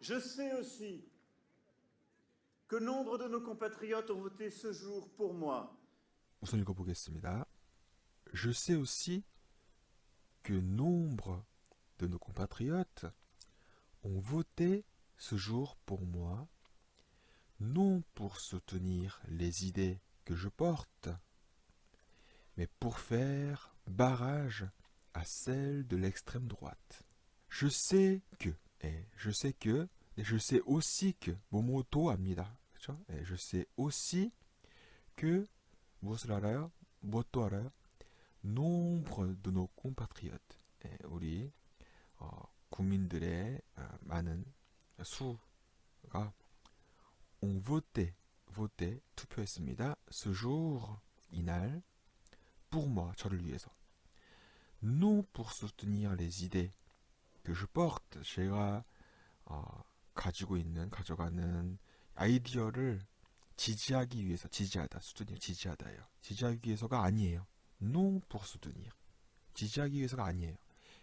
Je sais aussi que nombre de nos compatriotes ont voté ce jour pour moi. 우선 읽어보겠습니다. Je sais aussi que nombre de nos compatriotes ont voté ce jour pour moi, non pour soutenir les idées que je porte, mais pour faire barrage à celles de l'extrême droite. Je sais que, et je sais aussi que, 뭐뭐도 압니다. 그렇죠? je sais aussi que, 무엇을 알아요? 무엇도 알아요? nombre de nos compatriotes. 우리 국민들의 많은 수가 ont voté, 투표했습니다. ce jour, 이날, pour moi, 저를 위해서. non pour soutenir les idées que je porte, 제가 가져가는 아이디어를 지지하기 위해서, 지지하다, soutenir, 지지하다예요. 지지하기 위해서가 아니에요. non pour soutenir, 지지하기 위해서가 아니에요.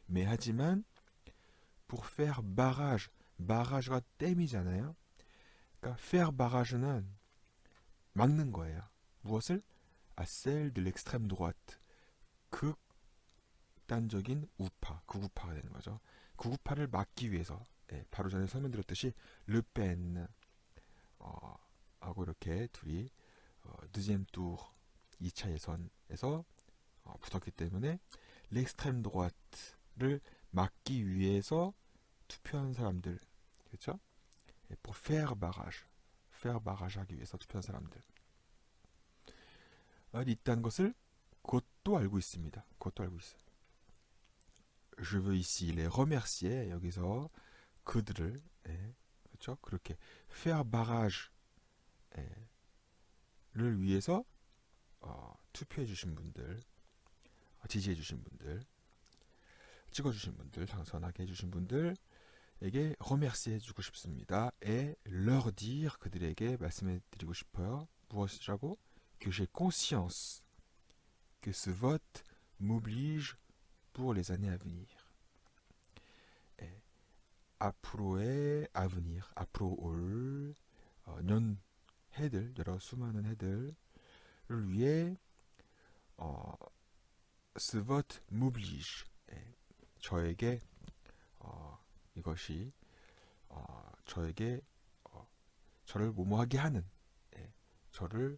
mais 하지만 pour faire barrage, barrage가 댐이잖아요. 그러니까 faire barrage는 막는 거예요. 무엇을? à celle de l'extrême droite, 극단적인 우파, 극우파가 되는 거죠. 극우파를 막기 위해서, 바로 전에 설명드렸듯이 르펜 하고 이렇게 둘이 deuxième tour 2차 예선에서 붙었기 때문에 l'extrême droite를 막기 위해서 투표한 사람들, 그렇죠? pour faire barrage 하기 위해서 투표한 사람들. 있다는 것을 그것도 알고 있습니다. 그것도 알고 있어요. Je veux ici les remercier. 여기서 그들을, 그렇죠? 그렇게 faire barrage를 위해서 투표해 주신 분들, 지지해 주신 분들, 찍어 주신 분들, 당선하게 해 주신 분들에게 remercier 해주고 싶습니다. et leur dire, 그들에게 말씀해 드리고 싶어요. 무엇이라고? que j'ai conscience que ce vote m'oblige pour les années à venir. 앞으로의 avenir, 앞으로 올 해들, 여러 수많은 해들을 위해 ce vote m'oblige, 저에게 이것이 저에게 저를 뭐뭐하게 하는, 저를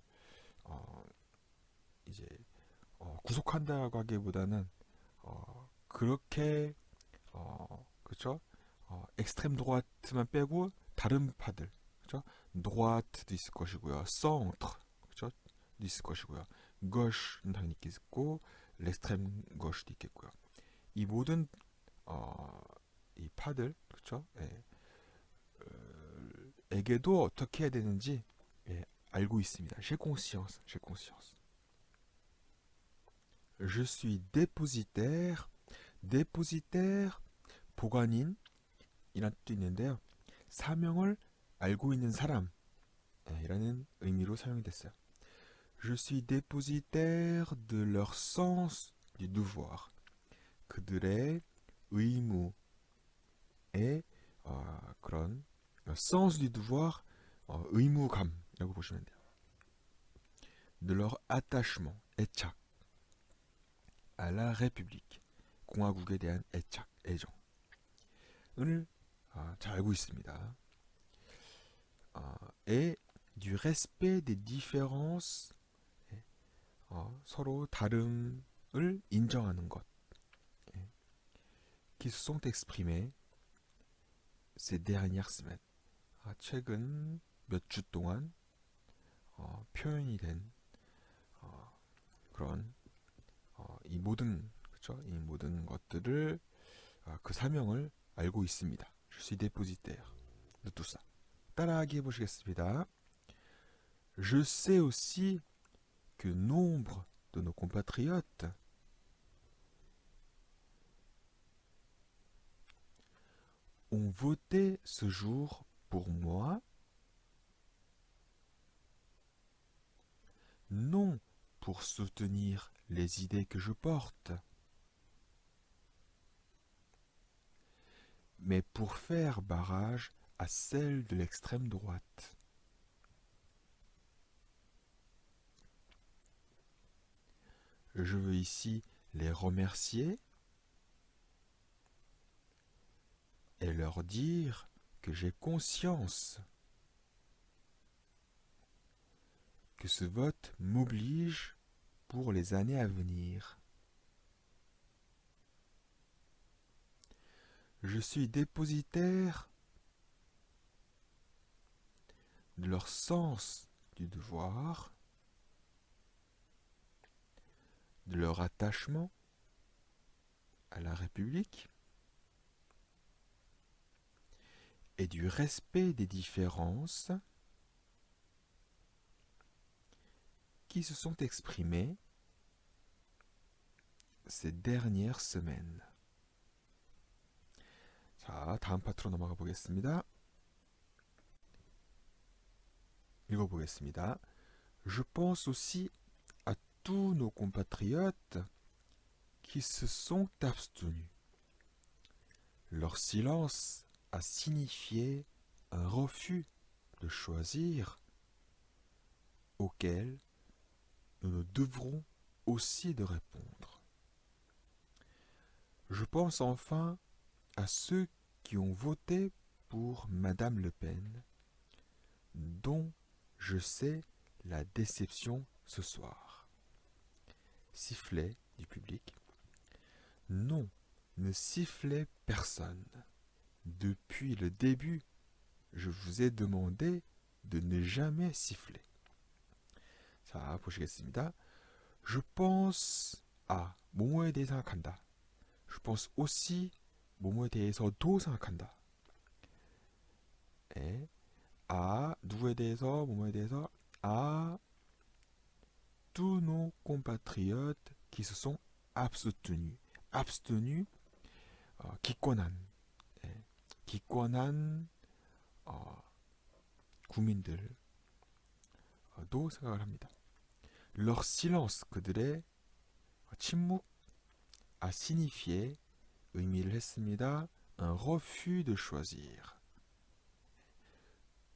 이제 구속한다고 하기보다는 그렇게 그렇죠? 엑스트렘 드로아트만 빼고 다른 파들, 그렇죠? 드로아트도 있을 것이고요, centre, 그렇죠? 있을 것이고요, gauche는 당연히 있겠고, l'extrême gauche도 있겠고요. 이 모든 이 파들, 그렇죠? 에게도 어떻게 해야 되는지 알고 있습니다. J'ai conscience. Je suis dépositaire. dépositaire, 보관인 이란 뜻도 있는데요. 사명을 알고 있는 사람 이라는 의미로 사용이 됐어요. Je suis dépositaire de leur sens du devoir. 그들의 의무의 그런 sens du devoir, 의무감이라고 보시면 돼요. de leur attachement, 애착, à la République, 공화국에 대한 애착, 애정을 잘 알고 있습니다. et du respect des différences, 서로 다름을 인정하는 것, qui se sont exprimés ces dernières semaines, 최근 몇 주 동안 표현이 된 그런 이 모든, 그렇죠? 이 모든 것들을 그 사명을 알고 있습니다. Je suis dépositaire de tout ça. 따라하기 해보시겠습니다. Je sais aussi que nombre de nos compatriotes ont voté ce jour pour moi, non pour soutenir les idées que je porte, mais pour faire barrage à celle de l'extrême droite. Je veux ici les remercier et leur dire que j'ai conscience que ce vote m'oblige pour les années à venir. Je suis dépositaire de leur sens du devoir, de leur attachement à la République et du respect des différences qui se sont exprimées ces dernières semaines. 자, 다음 파트로 넘어가 보겠습니다. 읽어보겠습니다. Je pense aussi à tous nos compatriotes qui se sont abstenus. Leur silence a signifié un refus de choisir auquel nous nous devrons aussi de répondre. Je pense enfin à ceux qui ont voté pour Madame Le Pen, dont je sais la déception ce soir. Sifflet du public. Non, ne sifflez personne. Depuis le début, je vous ai demandé de ne jamais siffler. 자, 보시겠습니다. Je pense à 뭐뭐에 대해 생각한다. Je pense aussi 뭐뭐에 대해서도 생각한다. 에, à 누구에 대해서 뭐뭐에 대해서 à tous nos compatriotes qui se sont abstenus. abstenus 기권한 기권한 국민들도 생각을 합니다. Leur silence, 그들의 침묵 a signifié, 의미를 했습니다. un refus de choisir.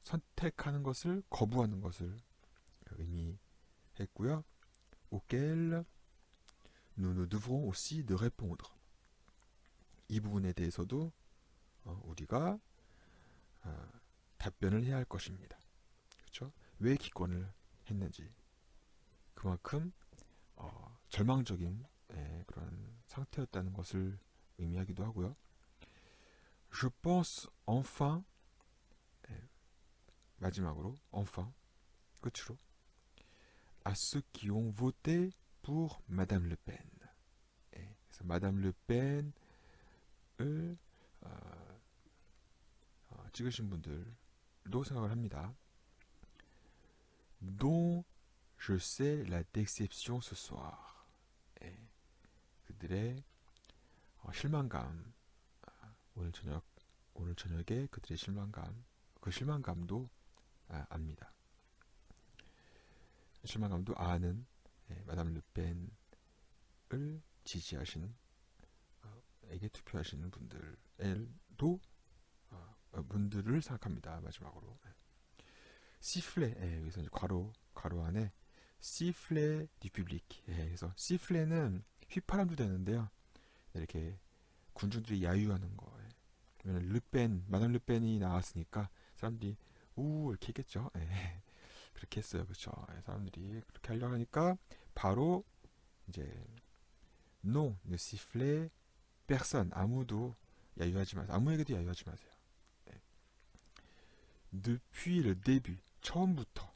선택하는 것을, 거부하는 것을 의미했고요. auquel nous nous devrons aussi de répondre. 이 부분에 대해서도 우리가 답변을 해야 할 것입니다. 그렇죠? 왜 기권을 했는지. 그만큼 절망적인 그런 상태였다는 것을 의미하기도 하고요. Je pense enfin, 마지막으로 enfin, 끝으로 à ceux qui ont voté pour Madame Le Pen. 그래서 Madame Le Pen을 찍으신 분들도 생각을 합니다. dont je sais la déception ce soir. 그들의 실망감, 오늘 저녁에 그들의 실망감, 그 실망감도 압니다. 실망감도 아는 마담 르펜을 지지하신 에게 투표하시는 분들을 생각합니다. 마지막으로 시플레, 여기서 이제 괄호 안에 시플레 디 public. 그래서 시플레는 휘파람도 되는데요. 이렇게 군중들이 야유하는 거. 왜냐면 르펜, 마담 르펜이 나왔으니까 사람들이 우 이렇게 했겠죠. 그렇게 했어요. 그렇죠. 사람들이 그렇게 하려고 하니까 바로 이제 non, ne sifflez personne. 아무도 야유하지 마세요. 아무에게도 야유하지 마세요. Depuis le début, 처음부터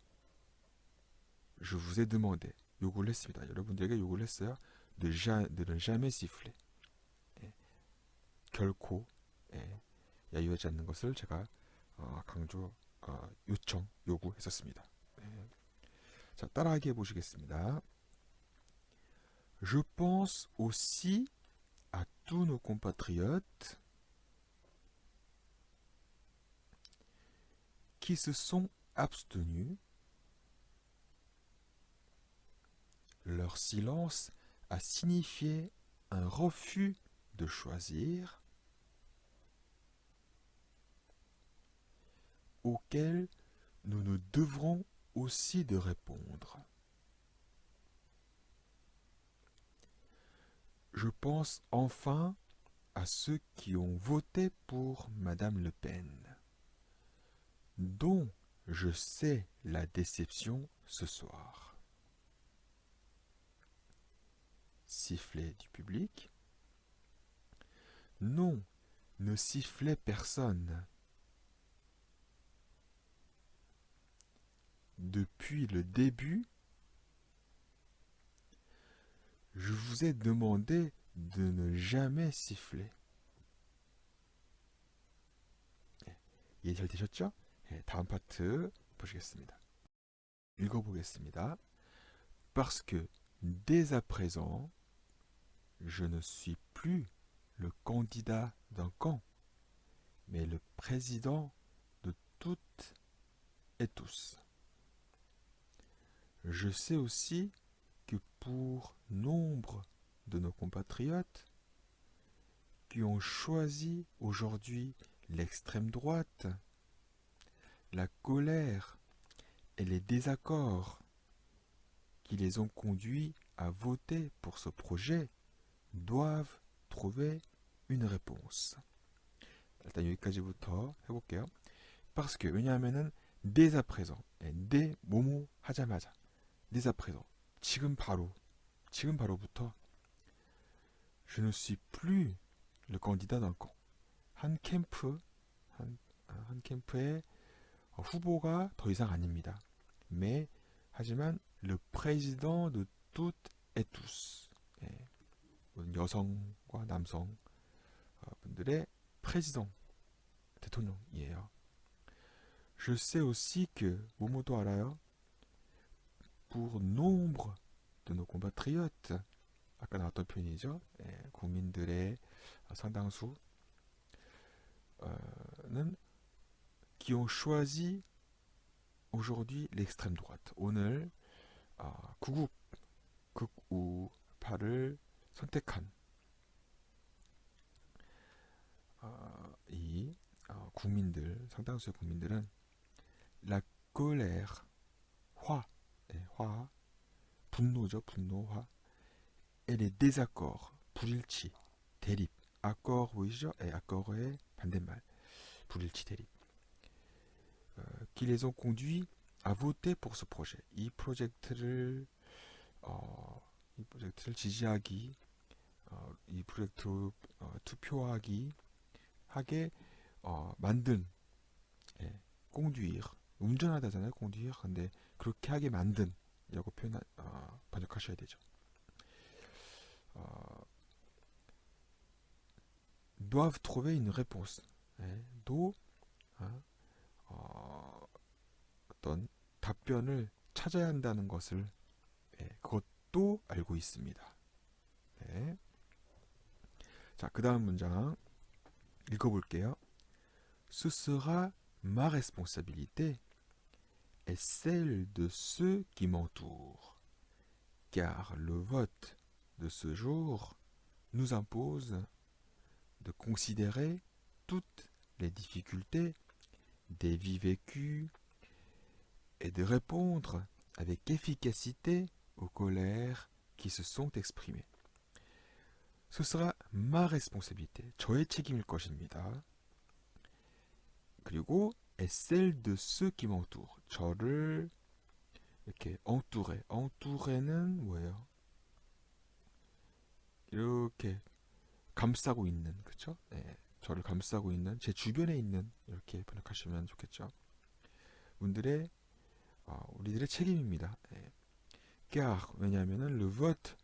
je vous ai demandé, 요구를 했습니다. 여러분들에게 요구를 했어요. de ne jamais siffler. 결코 야유하지 않는 것을 제가 요구했었습니다. 자, 따라하기 해보시겠습니다. Je pense aussi à tous nos compatriotes qui se sont abstenus. Leur silence a signifié un refus de choisir auxquels nous nous devrons aussi de répondre. Je pense enfin à ceux qui ont voté pour Madame Le Pen, dont je sais la déception ce soir. Sifflet du public. Non, ne sifflez personne. Depuis le début, je vous ai demandé de ne jamais siffler. 이해 잘 되셨죠? 다음 파트 보시겠습니다. 읽어보겠습니다. Parce que dès à présent, je ne suis plus le candidat d'un camp, mais le président de toutes et tous. Je sais aussi que pour nombre de nos compatriotes qui ont choisi aujourd'hui l'extrême droite, la colère et les désaccords qui les ont conduits à voter pour ce projet doivent trouver une réponse. 일단 여기까지부터 해볼게요. Parce que 왜냐하면은 dès à présent, dès 뭐뭐 하자마자, dès à présent, 지금 바로부터 je ne suis plus le candidat d'un camp. 한 캠프의 후보가 더 이상 아닙니다. Mais 하지만 le président de toutes et tous. 여성과 남성 분들의 président, 대통령이에요. Je sais aussi que 뭐뭐도 알아요. Pour nombre de nos compatriotes, 아까 나왔던 표현이죠. 국민들의 상당수는 qui ont choisi aujourd'hui l'extrême droite. 오늘 극우파를 선택한 이 국민들, 상당수의 국민들은 la colère, 화, 분노죠, 분노화, et les désaccords, 불일치, 대립, accord 보이시죠? accord의 반대말, 불일치, 대립, qui les ont conduits à voter pour ce projet. 이 프로젝트를 지지하기, 이 프로젝트로 투표하게 만든, conduire, 운전하다잖아요, conduire. 근데 그렇게 하게 만든 이라고 번역하셔야 되죠. doivent trouver une réponse. 어떤 답변을 찾아야 한다는 것을 그것도 알고 있습니다. 네. 자, 그 다음 문장 읽어볼게요. Ce sera ma responsabilité et celle de ceux qui m'entourent, car le vote de ce jour nous impose de considérer toutes les difficultés des vies vécues et de répondre avec efficacité aux colères qui se sont exprimées. Ce sera ma responsabilité, 저의 책임일 것입니다. 그리고 et celle de ceux qui m'entourent, 저를 이렇게 entoure는 뭐예요? 이렇게 감싸고 있는, 그렇죠? 저를 감싸고 있는, 제 주변에 있는, 이렇게 번역하시면 좋겠죠. 우리들의 책임입니다. car 왜냐하면은 le vote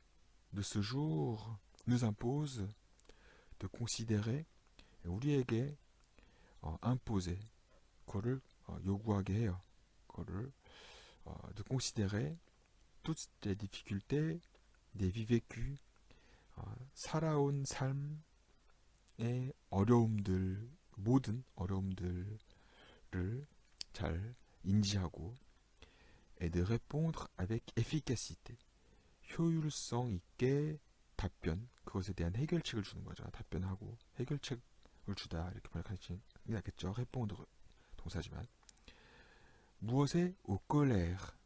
de ce jour nous impose de considérer, 우리에게 imposer, 그거를 요구하게 해요. 그거를 de considérer toutes les difficultés des vies vécues, 살아온 삶의 어려움들, 모든 어려움들을 잘 인지하고 et de répondre avec efficacité, 효율성 있게 답변, 그것에 대한 해결책을 주는 거죠. 답변하고 해결책을 주다, 이렇게 번역하시면 낫겠죠. répondre 동사지만 무엇에 aux colères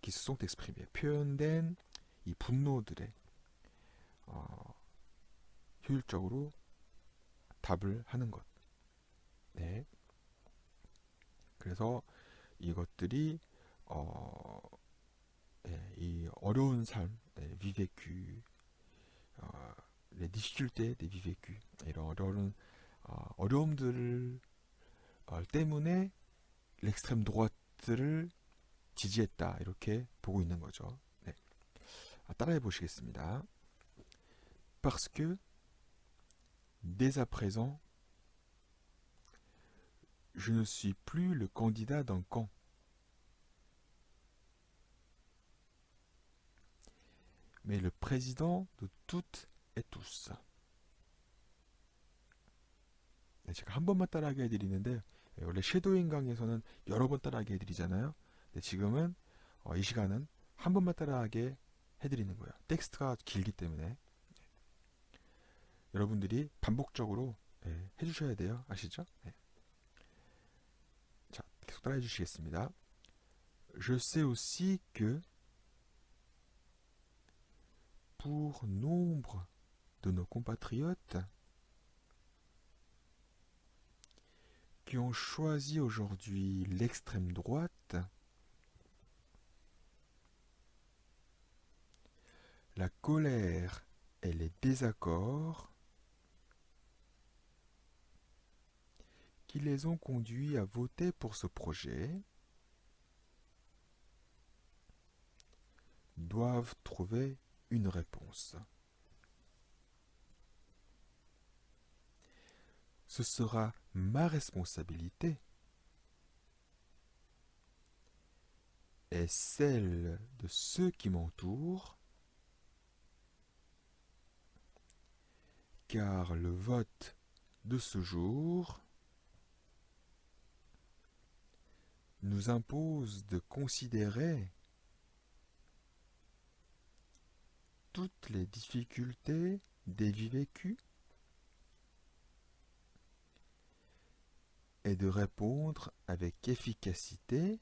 qui se sont exprimées. 표현된 이 분노들에 효율적으로 답을 하는 것. 네. 그래서 이것들이 이 어려운 삶, vie vécue, les difficultés des vie vécue, 이런 어려움들 때문에 l'extrême droite를 지지했다 이렇게 보고 있는 거죠. 네. 따라해 보시겠습니다. Parce que dès à présent, je ne suis plus le candidat d'un camp. Mais le président de toutes et tous. 네, 제가 한 번만 따라하게 해드리는데 원래 섀도잉 강에서는 여러 번 따라하게 해드리잖아요. 근데 지금은 이 시간은 한 번만 따라하게 해드리는 거예요. 텍스트가 길기 때문에 여러분들이 반복적으로 해주셔야 돼요. 아시죠? 네. 자, 계속 따라해 주시겠습니다. Je sais aussi que pour nombre de nos compatriotes qui ont choisi aujourd'hui l'extrême droite, la colère et les désaccords qui les ont conduits à voter pour ce projet doivent trouver une réponse. Ce sera ma responsabilité et celle de ceux qui m'entourent, car le vote de ce jour nous impose de considérer toutes les difficultés des vies vécues et de répondre avec efficacité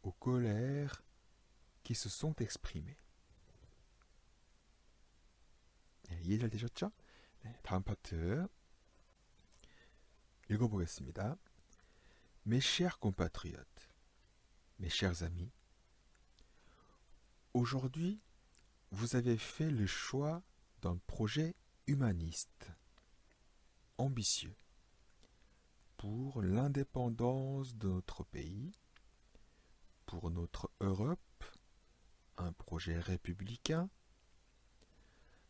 aux colères qui se sont exprimées. 이해 잘 되셨죠? 네, 다음 파트 읽어보겠습니다. Mes chers compatriotes, mes chers amis, aujourd'hui, vous avez fait le choix d'un projet humaniste, ambitieux, pour l'indépendance de notre pays, pour notre Europe, un projet républicain,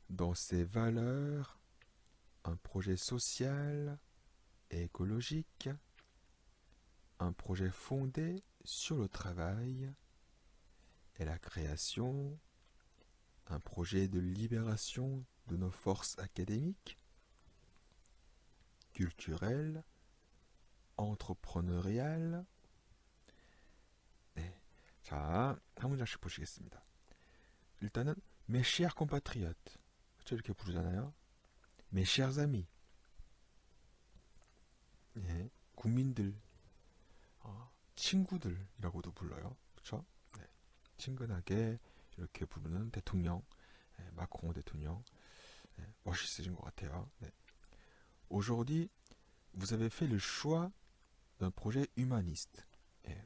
dans ses valeurs, un projet social et écologique, un projet fondé sur le travail et la création, un projet de libération de nos forces académiques, culturelles, entrepreneuriales. 네, 자, 한 문장씩 보시겠습니다. 일단은 mes chers compatriotes, 그렇죠? 이렇게 부르잖아요. mes chers amis, 네, 국민들, 친구들이라고도 불러요. 그렇죠? 네, 친근하게 이렇게 부르는 대통령, 마크롱 대통령, 멋있으신 것 같아요. 네. Aujourd'hui, vous avez fait le choix d'un projet humaniste.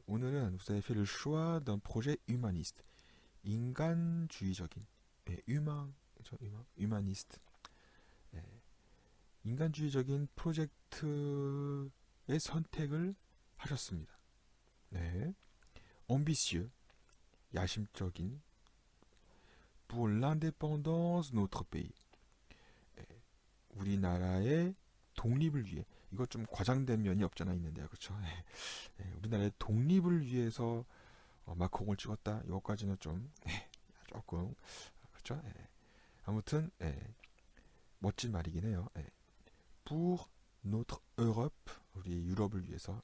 오늘은 vous avez fait le choix d'un projet humaniste. 인간주의적인, humaniste. 인간주의적인 프로젝트의 선택을 하셨습니다. 네. ambitieux, 야심적인. pour l'indépendance de notre pays. 우리나라의 독립을 위해. 이거 좀 과장된 면이 없잖아 있는데요. 그렇죠? 우리나라의 독립을 위해서 마크롱을 찍었다. 이거까지는 좀 조금 그렇죠? 아무튼 멋진 말이긴 해요. pour notre Europe, 우리 유럽을 위해서.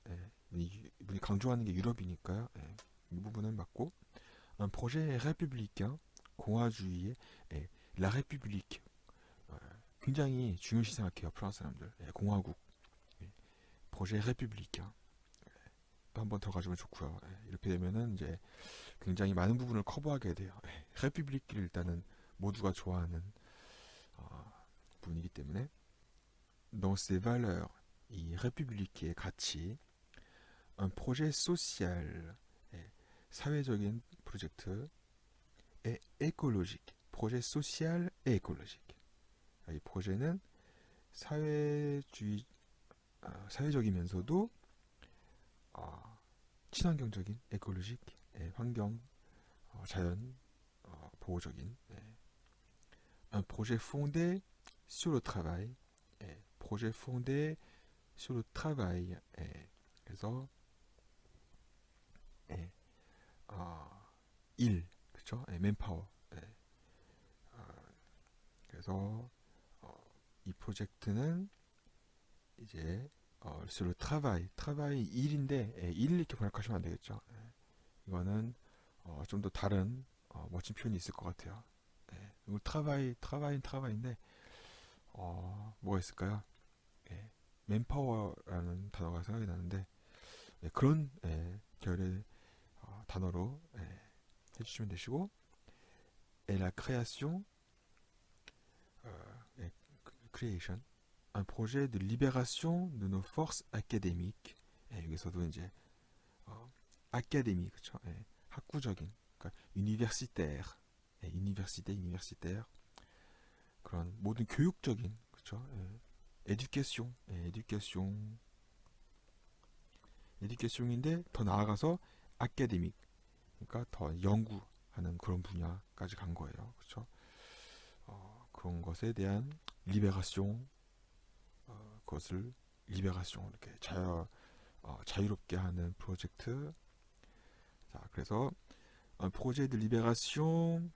이분이 강조하는 게 유럽이니까요. 이 부분은 맞고. un projet républicain, 공화주의의 la République. 굉장히 중요시 생각해요. 프랑스 사람들. 공화국. projet républicain. 또 한번 들어가주면 좋고요. 이렇게 되면은 이제 굉장히 많은 부분을 커버하게 돼요. république를 일단은 모두가 좋아하는 부분이기 때문에 dans ses valeurs, 이 république의 가치, un projet social, 사회적인 프로젝트, et écologique, projet social et écologique. 이 프로젝트는 사회적이면서도 친환경적인 écologique, 환경, 자연 보호적인 un projet fondé sur le travail, projet fondé sur le travail. 그래서 일, 그렇죠? 맨파워. 그래서 이 프로젝트는 이제 sur le travail, travail 일인데 일 이렇게 번역하시면 안 되겠죠. 이거는 좀 더 다른 멋진 표현이 있을 것 같아요. travail인데 뭐가 있을까요? 맨파워라는 단어가 생각이 나는데 그런 결의 단어로 해주시면 되시고 et la création, création, un projet de libération de nos forces académiques. 여기서도 이제 académique, 그렇죠? 학구적인, 그러니까 universitaire, universitaire 그런 모든 교육적인, 그렇죠? éducation인데 더 나아가서 académique, 그러니까 더 연구하는 그런 분야까지 간 거예요, 그렇죠? 그런 것에 대한 리베라시옹, 그것을 리베라시옹 이렇게 자유롭게 하는 프로젝트. 자, 그래서 projet de libération.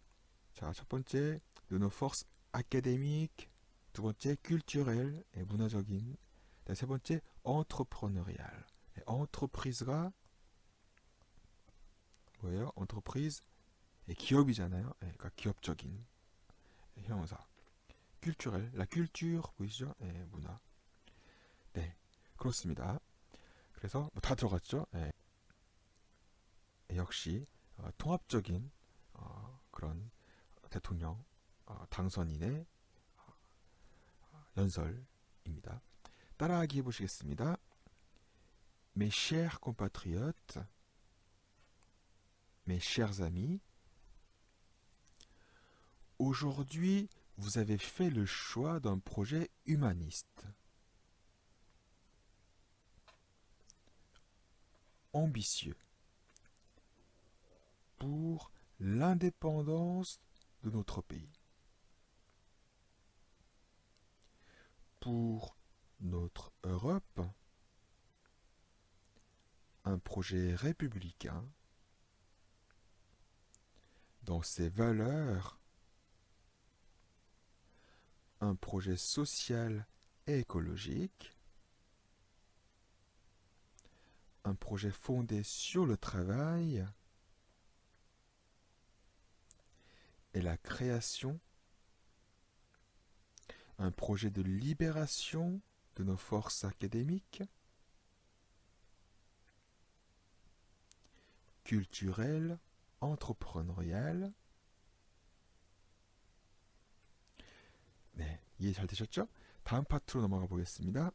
자, 첫 번째 de nos forces académiques, 두 번째 culturel, 문화적인, 세 번째 entrepreneurial. entreprise가 뭐예요? entreprise, 기업이잖아요. 그러니까 기업적인 형용사. culturel, la culture 보이시죠? 문화. 네, 그렇습니다. 그래서 다 들어갔죠? 역시 통합적인 그런 대통령 당선인의 연설입니다. 따라하기 해보시겠습니다. Mes chers compatriotes, mes chers amis, aujourd'hui, vous avez fait le choix d'un projet humaniste, ambitieux, pour l'indépendance de notre pays, pour notre Europe, un projet républicain dans ses valeurs, un projet social et écologique, un projet fondé sur le travail et la création, un projet de libération de nos forces académiques, culturelles, entrepreneuriales. 네, 이해 잘 되셨죠? 다음 파트로 넘어가 보겠습니다.